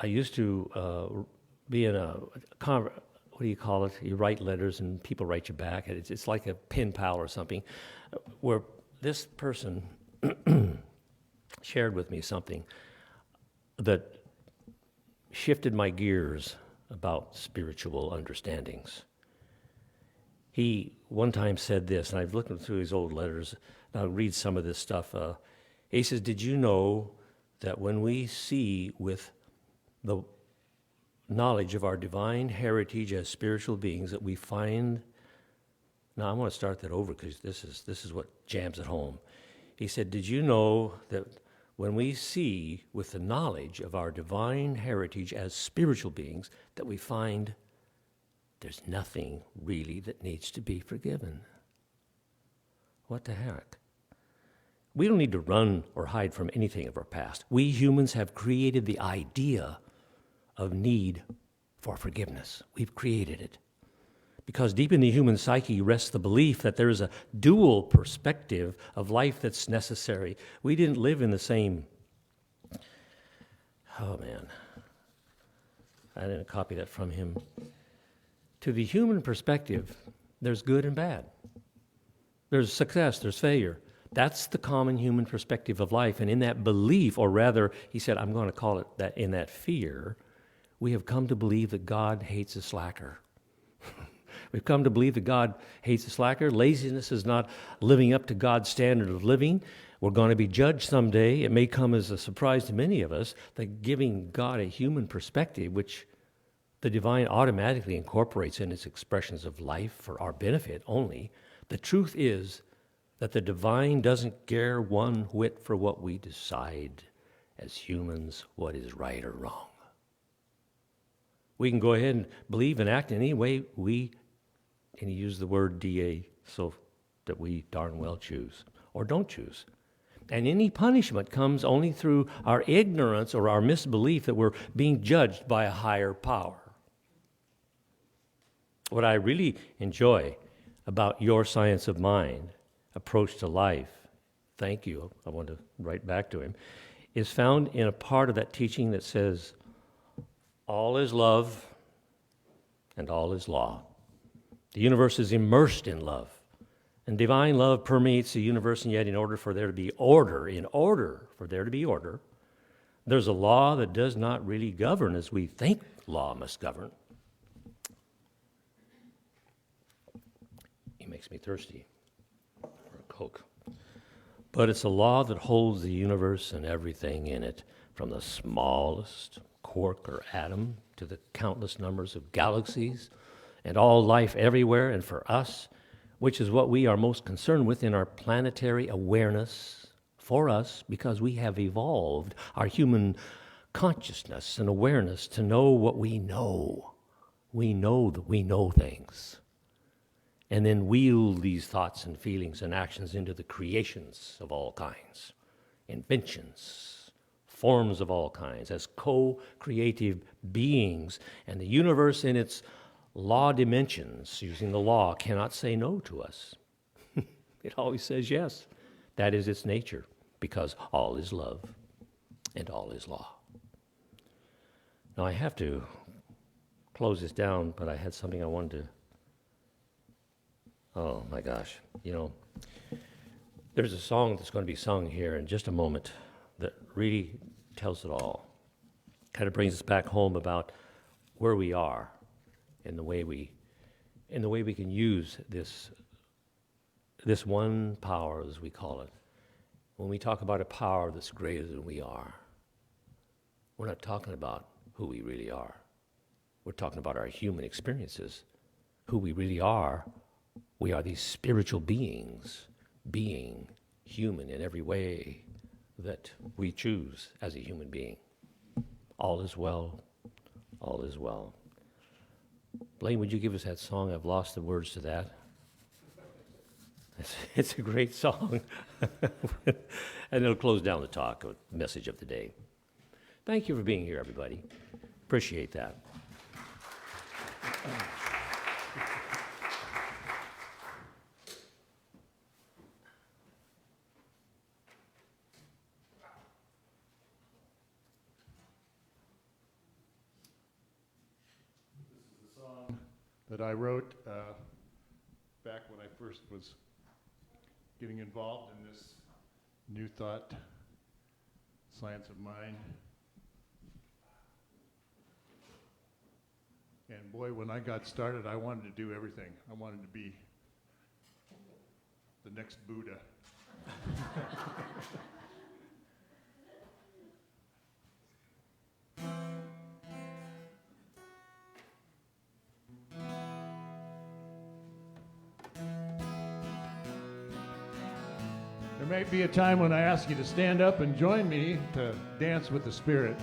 Speaker 8: I used to be in what do you call it? You write letters and people write you back. It's like a pen pal or something, where this person shared with me something that shifted my gears about spiritual understandings. He one time said this, and I've looked through his old letters, and I'll read some of this stuff. He says, did you know that when we see with the knowledge of our divine heritage as spiritual beings that we find, now I want to start that over because this is what jams at home. He said, did you know that when we see with the knowledge of our divine heritage as spiritual beings, that we find there's nothing really that needs to be forgiven? What the heck? We don't need to run or hide from anything of our past. We humans have created the idea of need for forgiveness. We've created it. Because deep in the human psyche rests the belief that there is a dual perspective of life that's necessary. We didn't live in the same... Oh, man. I didn't copy that from him. To the human perspective, there's good and bad. There's success, there's failure. That's the common human perspective of life. And in that belief, or rather, he said, I'm going to call it that, in that fear, we have come to believe that God hates a slacker. We've come to believe that God hates a slacker. Laziness is not living up to God's standard of living. We're going to be judged someday. It may come as a surprise to many of us that giving God a human perspective, which the divine automatically incorporates in its expressions of life for our benefit only, the truth is that the divine doesn't care one whit for what we decide as humans, what is right or wrong. We can go ahead and believe and act in any way and he used the word DA, so that we darn well choose, or don't choose. And any punishment comes only through our ignorance or our misbelief that we're being judged by a higher power. What I really enjoy about your science of mind approach to life, thank you, I want to write back to him, is found in a part of that teaching that says, all is love and all is law. The universe is immersed in love, and divine love permeates the universe, and yet in order for there to be order, there's a law that does not really govern as we think law must govern. He makes me thirsty for a Coke. But it's a law that holds the universe and everything in it, from the smallest quark or atom to the countless numbers of galaxies, and all life everywhere, and for us, which is what we are most concerned with in our planetary awareness, for us, because we have evolved our human consciousness and awareness to know what we know. We know that we know things. And then wield these thoughts and feelings and actions into the creations of all kinds, inventions, forms of all kinds, as co-creative beings. And the universe in its law dimensions, using the law, cannot say no to us. It always says yes. That is its nature, because all is love and all is law. Now I have to close this down, but I had something I wanted to... Oh my gosh, there's a song that's going to be sung here in just a moment that really tells it all. Kind of brings us back home about where we are in the way we can use this one power, as we call it. When we talk about a power that's greater than we are, we're not talking about who we really are. We're talking about our human experiences. Who we really are, we are these spiritual beings, being human in every way that we choose as a human being. All is well, all is well. Blaine, would you give us that song? I've lost the words to that. It's a great song. And it'll close down the talk, or message of the day. Thank you for being here, everybody. Appreciate that.
Speaker 1: That I wrote back when I first was getting involved in this New Thought science of mind. And boy, when I got started, I wanted to do everything. I wanted to be the next Buddha. may be a time when I ask you to stand up and join me to dance with the Spirit.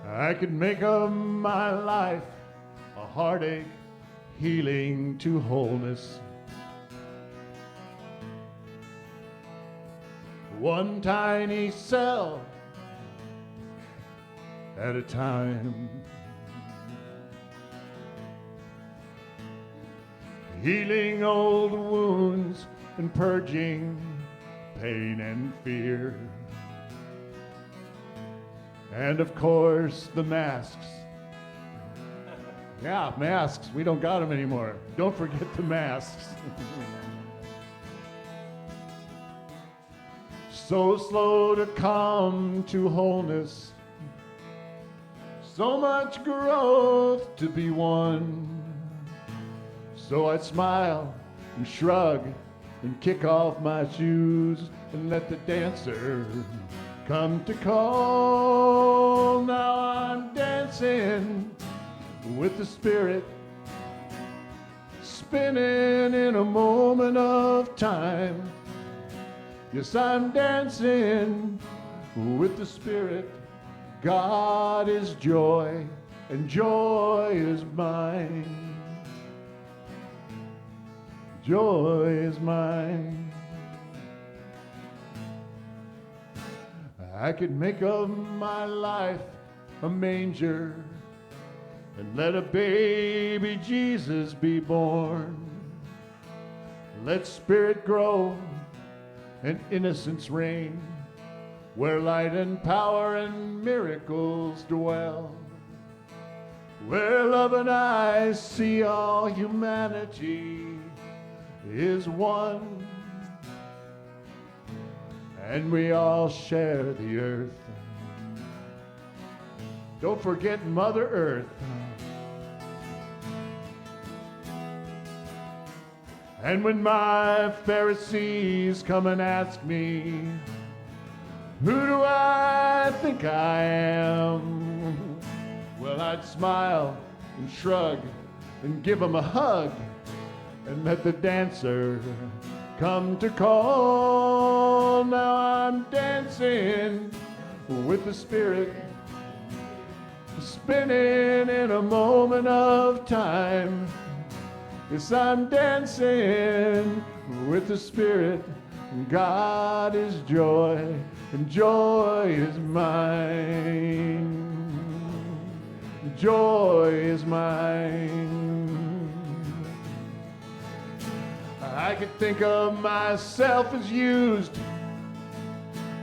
Speaker 1: I could make of my life a heartache healing to wholeness. One tiny cell at a time. Healing old wounds and purging pain and fear. And of course, the masks. Yeah, masks. We don't got them anymore. Don't forget the masks. So slow to come to wholeness. So much growth to be won. So I smile and shrug and kick off my shoes and let the dancer come to call. Now I'm dancing with the Spirit, spinning in a moment of time. Yes, I'm dancing with the Spirit. God is joy, and joy is mine. Joy is mine. I could make of my life a manger and let a baby Jesus be born. Let spirit grow and innocence reign, where light and power and miracles dwell, where love and I see all humanity is one, and we all share the earth. Don't forget Mother Earth. And when my Pharisees come and ask me, who do I think I am? Well, I'd smile and shrug and give them a hug and let the dancer come to call. Now I'm dancing with the Spirit, spinning in a moment of time. Yes, I'm dancing with the Spirit. God is joy, and joy is mine. Joy is mine. I could think of myself as used.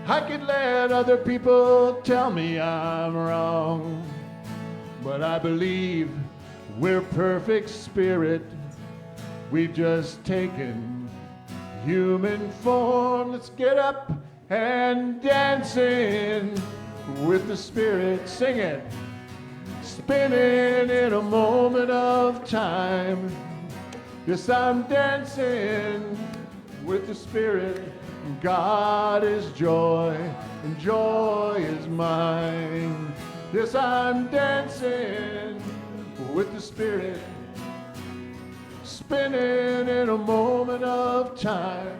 Speaker 1: I could let other people tell me I'm wrong. But I believe we're perfect spirit. We've just taken human form. Let's get up and dancing with the Spirit. Sing it. Spinning in a moment of time. Yes, I'm dancing with the Spirit. God is joy, and joy is mine. Yes, I'm dancing with the Spirit, spinning in a moment of time.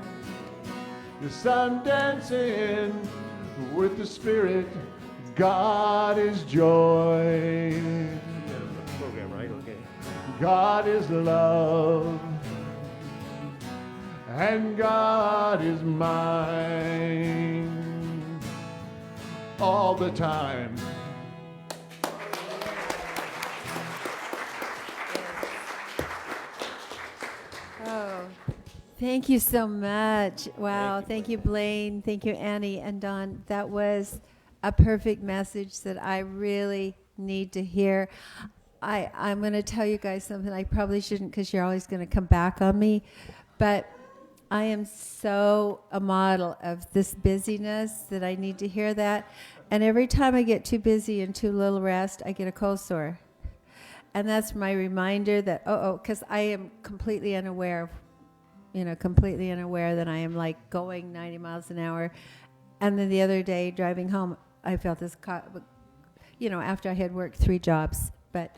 Speaker 1: Yes, I'm dancing with the Spirit. God is joy.
Speaker 8: Program, right? Okay.
Speaker 1: God is love. And God is mine all the time.
Speaker 3: Oh, thank you so much. Wow. Thank you, Blaine. Thank you, Annie and Don. That was a perfect message that I really need to hear. I'm going to tell you guys something I probably shouldn't, because you're always going to come back on me. But I am so a model of this busyness that I need to hear that. And every time I get too busy and too little rest, I get a cold sore. And that's my reminder that, because I am completely unaware that I am like going 90 miles an hour. And then the other day driving home, I felt this, after I had worked 3 jobs. But,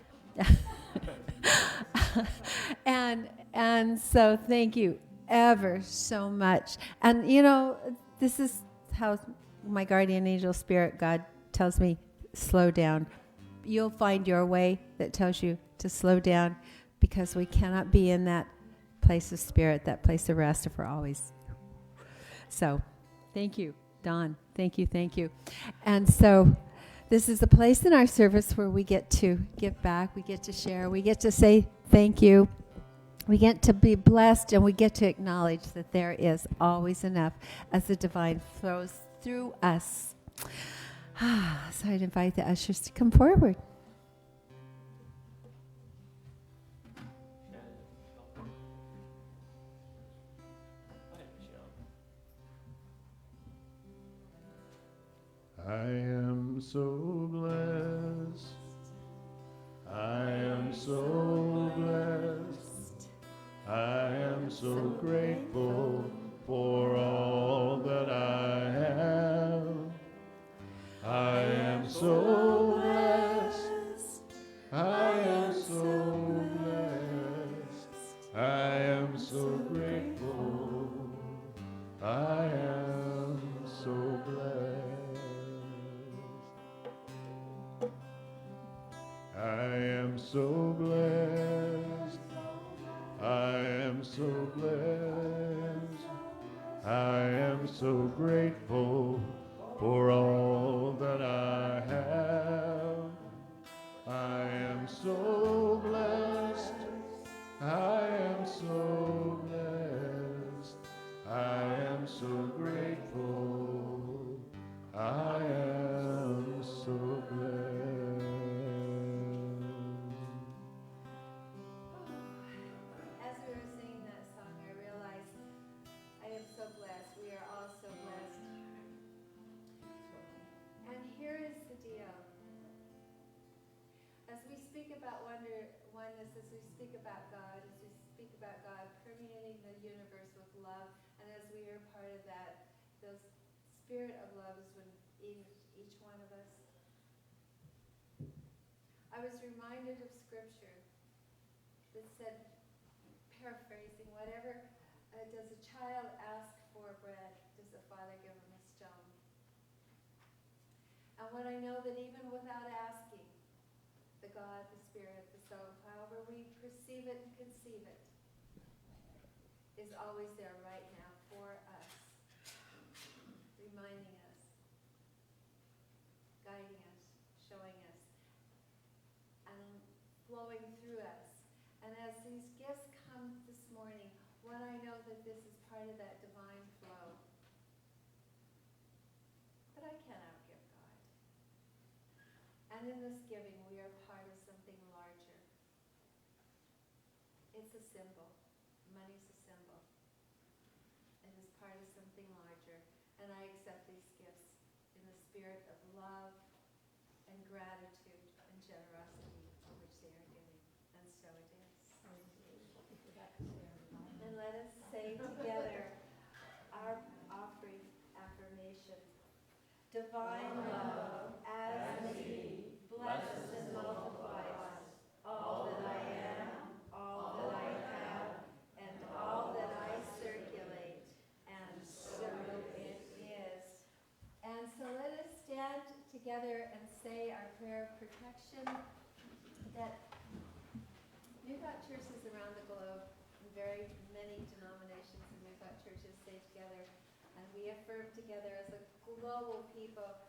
Speaker 3: and so thank you. ever so much. And you know, this is how my guardian angel spirit, God, tells me, slow down. You'll find your way that tells you to slow down, because we cannot be in that place of spirit, that place of rest, for always. So, thank you, Dawn. Thank you, thank you. And so, this is the place in our service where we get to give back, we get to share, we get to say thank you, we get to be blessed, and we get to acknowledge that there is always enough as the divine flows through us. So I'd invite the ushers to come forward.
Speaker 1: I am so blessed. I am so blessed. I am so grateful for all that I have. I am so blessed. I am so blessed. I am so grateful. I am so blessed. I am so blessed. I am so blessed. I am so grateful for all that I have. I am so blessed. I am so blessed. I am so grateful. I am so blessed.
Speaker 3: As we were singing that song, I realized I am so blessed. We are all so blessed. And here is the deal. As we speak about oneness, as we speak about God, permeating the universe with love, and as we are part of that, those spirit of love is within each one of us. I was reminded of scripture that said, paraphrasing, whatever does a child ask for bread, does the father give him a stone? And when I know that even without asking, the God, the spirit, the soul, however we perceive it and conceive it, is always there right now for us, reminding us, guiding us, showing us, and flowing through us. And as these gifts come this morning, when I know that this is part of that divine flow, but I can't outgive God. And in this giving, we are part of something larger. It's a symbol. Money's a symbol. It is part of something larger. And I accept these gifts in the spirit of love and gratitude and generosity for which they are giving. And so it is. And let us say together our offering affirmation. Divine love, as me, blesses and multiplies all that I am, all that I have, and all that I circulate. And so it is. And so let us stand together and say our prayer of protection that we've got churches around the globe, very many denominations, and we've got churches stay together, and we affirm together as a global people